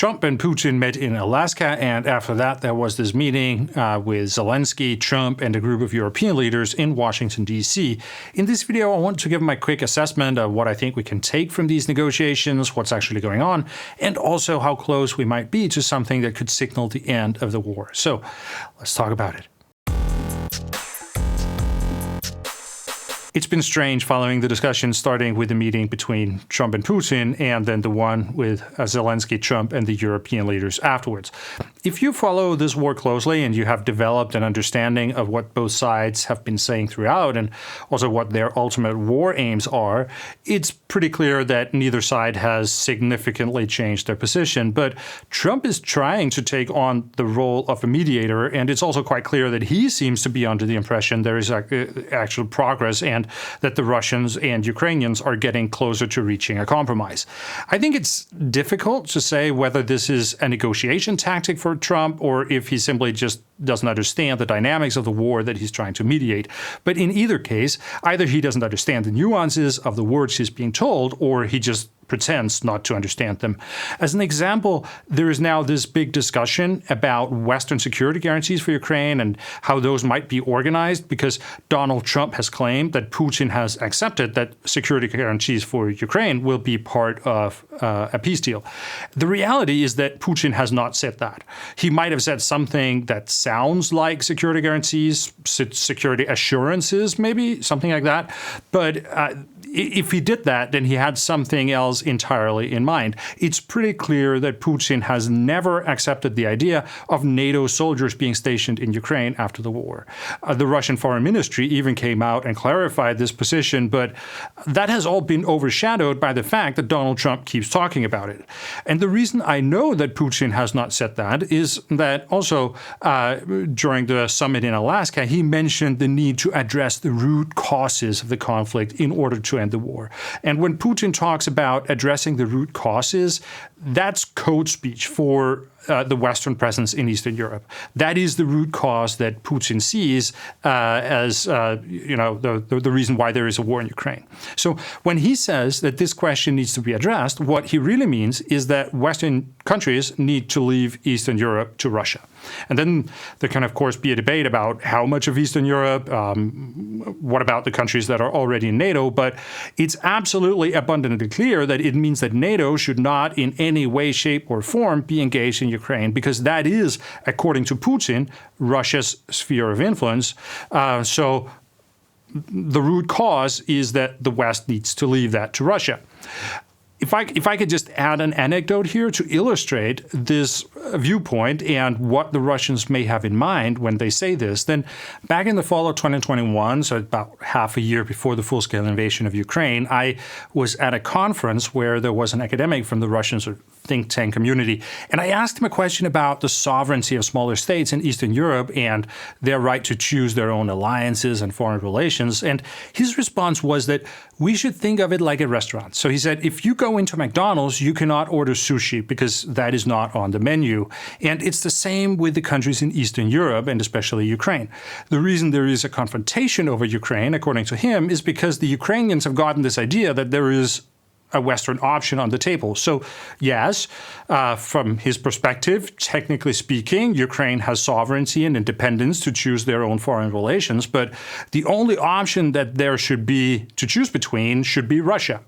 Trump and Putin met in Alaska, and after that, there was this meeting with Zelensky, Trump, and a group of European leaders in Washington, D.C. In this video, I want to give my quick assessment of what I think we can take from these negotiations, what's actually going on, and also how close we might be to something that could signal the end of the war. So let's talk about it. It's been strange following the discussion starting with the meeting between Trump and Putin and then the one with Zelensky, Trump, and the European leaders afterwards. If you follow this war closely and you have developed an understanding of what both sides have been saying throughout and also what their ultimate war aims are, it's pretty clear that neither side has significantly changed their position. But Trump is trying to take on the role of a mediator, and it's also quite clear that he seems to be under the impression there is actual progress and that the Russians and Ukrainians are getting closer to reaching a compromise. I think it's difficult to say whether this is a negotiation tactic for Trump or if he simply just doesn't understand the dynamics of the war that he's trying to mediate. But in either case, either he doesn't understand the nuances of the words he's being told, or he just pretends not to understand them. As an example, there is now this big discussion about Western security guarantees for Ukraine and how those might be organized, because Donald Trump has claimed that Putin has accepted that security guarantees for Ukraine will be part of a peace deal. The reality is that Putin has not said that. He might have said something that sounds like security guarantees, security assurances, maybe, something like that. But if he did that, then he had something else entirely in mind. It's pretty clear that Putin has never accepted the idea of NATO soldiers being stationed in Ukraine after the war. The Russian Foreign Ministry even came out and clarified this position, but that has all been overshadowed by the fact that Donald Trump keeps talking about it. And the reason I know that Putin has not said that is that also during the summit in Alaska, he mentioned the need to address the root causes of the conflict in order to end the war. And when Putin talks about addressing the root causes, that's code speech for the Western presence in Eastern Europe. That is the root cause that Putin sees as the reason why there is a war in Ukraine. So when he says that this question needs to be addressed, what he really means is that Western countries need to leave Eastern Europe to Russia. And then there can, of course, be a debate about how much of Eastern Europe, what about the countries that are already in NATO, but it's absolutely abundantly clear that it means that NATO should not in any way, shape, or form be engaged in Ukraine, because that is, according to Putin, Russia's sphere of influence. So the root cause is that the West needs to leave that to Russia. If I could just add an anecdote here to illustrate this viewpoint and what the Russians may have in mind when they say this, then back in the fall of 2021, so about half a year before the full-scale invasion of Ukraine, I was at a conference where there was an academic from the Russian sort of think tank community, and I asked him a question about the sovereignty of smaller states in Eastern Europe and their right to choose their own alliances and foreign relations. And his response was that we should think of it like a restaurant. So he said, if you go into McDonald's, you cannot order sushi because that is not on the menu. And it's the same with the countries in Eastern Europe and especially Ukraine. The reason there is a confrontation over Ukraine, according to him, is because the Ukrainians have gotten this idea that there is a Western option on the table. So yes, from his perspective, technically speaking, Ukraine has sovereignty and independence to choose their own foreign relations, but the only option that there should be to choose between should be Russia.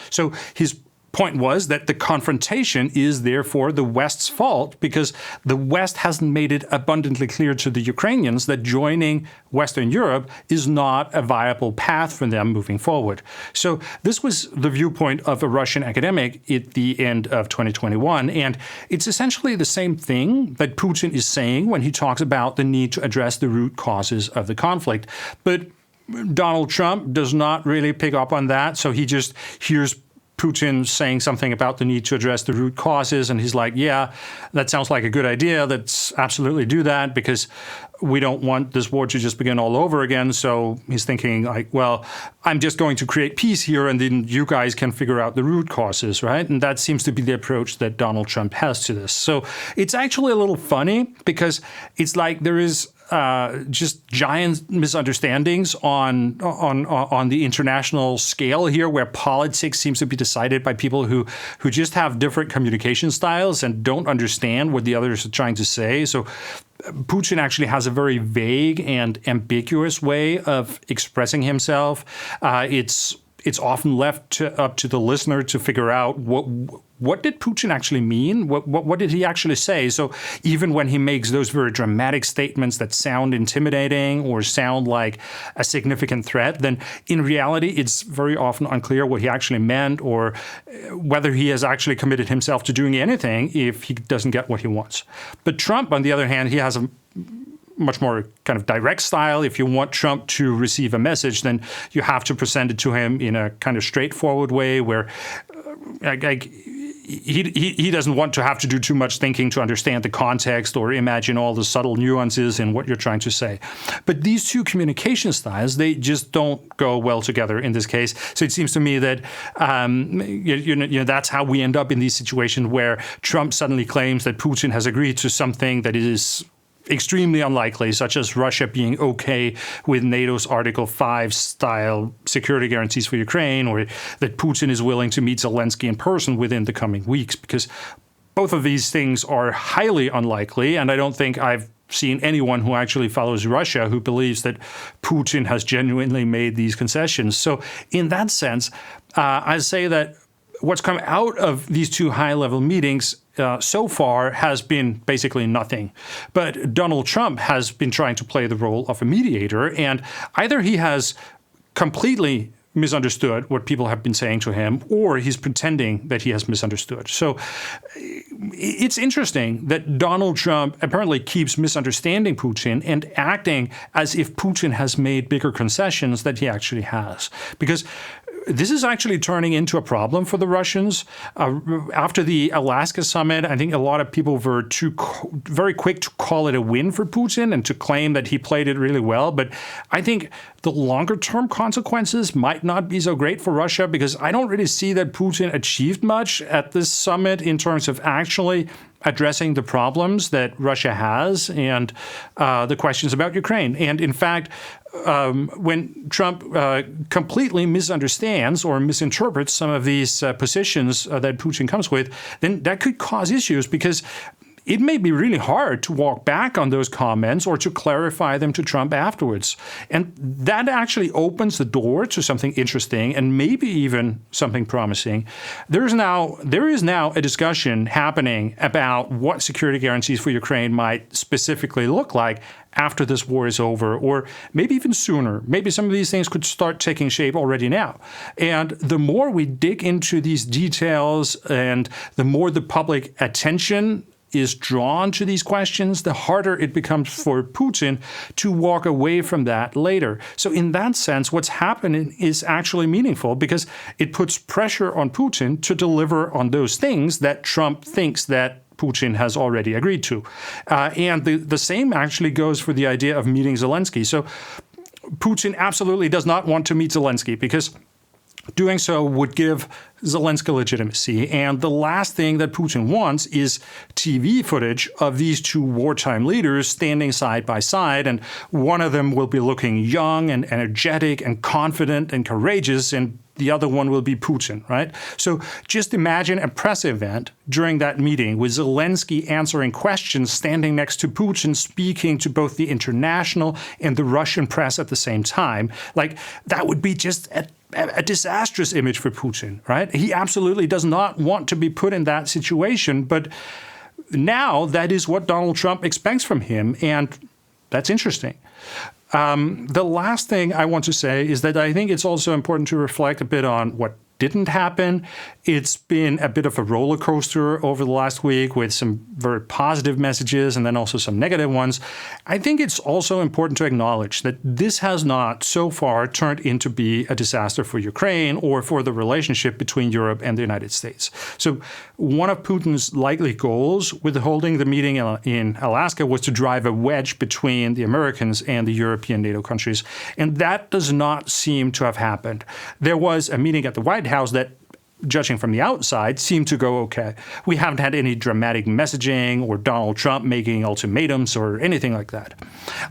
So his point was that the confrontation is therefore the West's fault because the West hasn't made it abundantly clear to the Ukrainians that joining Western Europe is not a viable path for them moving forward. So this was the viewpoint of a Russian academic at the end of 2021, and it's essentially the same thing that Putin is saying when he talks about the need to address the root causes of the conflict. But Donald Trump does not really pick up on that, so he just hears Putin saying something about the need to address the root causes, and he's like, yeah, that sounds like a good idea. Let's absolutely do that because we don't want this war to just begin all over again. So he's thinking like, well, I'm just going to create peace here and then you guys can figure out the root causes, right? And that seems to be the approach that Donald Trump has to this. So it's actually a little funny because it's like there is just giant misunderstandings on the international scale here, where politics seems to be decided by people who just have different communication styles and don't understand what the others are trying to say. So Putin actually has a very vague and ambiguous way of expressing himself. It's often left up to the listener to figure out what did Putin actually mean? What did he actually say? So even when he makes those very dramatic statements that sound intimidating or sound like a significant threat, then in reality, it's very often unclear what he actually meant or whether he has actually committed himself to doing anything if he doesn't get what he wants. But Trump, on the other hand, he has a much more kind of direct style. If you want Trump to receive a message, then you have to present it to him in a kind of straightforward way where he doesn't want to have to do too much thinking to understand the context or imagine all the subtle nuances in what you're trying to say. But these two communication styles, they just don't go well together in this case. So it seems to me that that's how we end up in these situations where Trump suddenly claims that Putin has agreed to something that is extremely unlikely, such as Russia being okay with NATO's Article 5 style security guarantees for Ukraine, or that Putin is willing to meet Zelensky in person within the coming weeks, because both of these things are highly unlikely. And I don't think I've seen anyone who actually follows Russia who believes that Putin has genuinely made these concessions. So in that sense, I'd say that what's come out of these two high-level meetings so far has been basically nothing. But Donald Trump has been trying to play the role of a mediator, and either he has completely misunderstood what people have been saying to him, or he's pretending that he has misunderstood. So it's interesting that Donald Trump apparently keeps misunderstanding Putin and acting as if Putin has made bigger concessions than he actually has. Because this is actually turning into a problem for the Russians. After the Alaska summit, I think a lot of people were very quick to call it a win for Putin and to claim that he played it really well. But I think the longer-term consequences might not be so great for Russia, because I don't really see that Putin achieved much at this summit in terms of actually addressing the problems that Russia has and the questions about Ukraine. And in fact, when Trump completely misunderstands or misinterprets some of these positions that Putin comes with, then that could cause issues, because it may be really hard to walk back on those comments or to clarify them to Trump afterwards. And that actually opens the door to something interesting and maybe even something promising. There is now a discussion happening about what security guarantees for Ukraine might specifically look like after this war is over, or maybe even sooner. Maybe some of these things could start taking shape already now. And the more we dig into these details and the more the public attention is drawn to these questions, the harder it becomes for Putin to walk away from that later. So in that sense, what's happening is actually meaningful, because it puts pressure on Putin to deliver on those things that Trump thinks that Putin has already agreed to. And the same actually goes for the idea of meeting Zelensky. So Putin absolutely does not want to meet Zelensky, because doing so would give Zelensky legitimacy. And the last thing that Putin wants is TV footage of these two wartime leaders standing side by side. And one of them will be looking young and energetic and confident and courageous, and the other one will be Putin, right? So just imagine a press event during that meeting with Zelensky answering questions, standing next to Putin, speaking to both the international and the Russian press at the same time. Like, that would be just a disastrous image for Putin, right? He absolutely does not want to be put in that situation, but now that is what Donald Trump expects from him, and that's interesting. The last thing I want to say is that I think it's also important to reflect a bit on what didn't happen. It's been a bit of a roller coaster over the last week, with some very positive messages and then also some negative ones. I think it's also important to acknowledge that this has not so far turned into be a disaster for Ukraine or for the relationship between Europe and the United States. So one of Putin's likely goals with holding the meeting in Alaska was to drive a wedge between the Americans and the European NATO countries. And that does not seem to have happened. There was a meeting at the White House that judging from the outside, seem to go okay. We haven't had any dramatic messaging or Donald Trump making ultimatums or anything like that.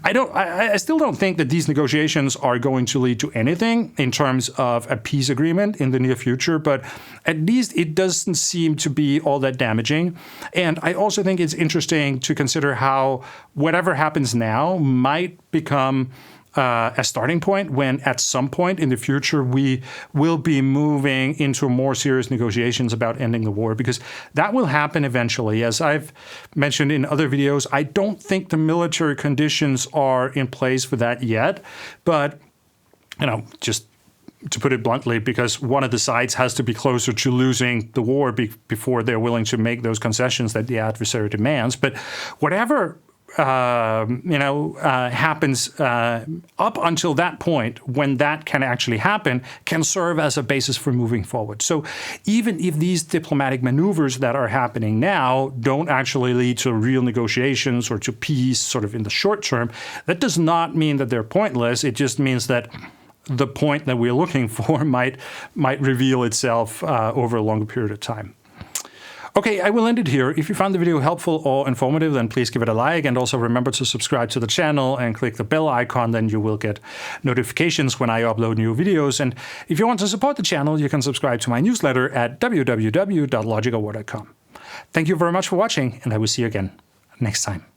I still don't think that these negotiations are going to lead to anything in terms of a peace agreement in the near future, but at least it doesn't seem to be all that damaging. And I also think it's interesting to consider how whatever happens now might become a starting point when at some point in the future we will be moving into more serious negotiations about ending the war, because that will happen eventually. As I've mentioned in other videos, I don't think the military conditions are in place for that yet, but just to put it bluntly, because one of the sides has to be closer to losing the war before they're willing to make those concessions that the adversary demands. But whatever happens up until that point, when that can actually happen, can serve as a basis for moving forward. So even if these diplomatic maneuvers that are happening now don't actually lead to real negotiations or to peace sort of in the short term, that does not mean that they're pointless. It just means that the point that we're looking for might reveal itself over a longer period of time. Okay, I will end it here. If you found the video helpful or informative, then please give it a like, and also remember to subscribe to the channel and click the bell icon, then you will get notifications when I upload new videos. And if you want to support the channel, you can subscribe to my newsletter at www.logicalwar.com. Thank you very much for watching, and I will see you again next time.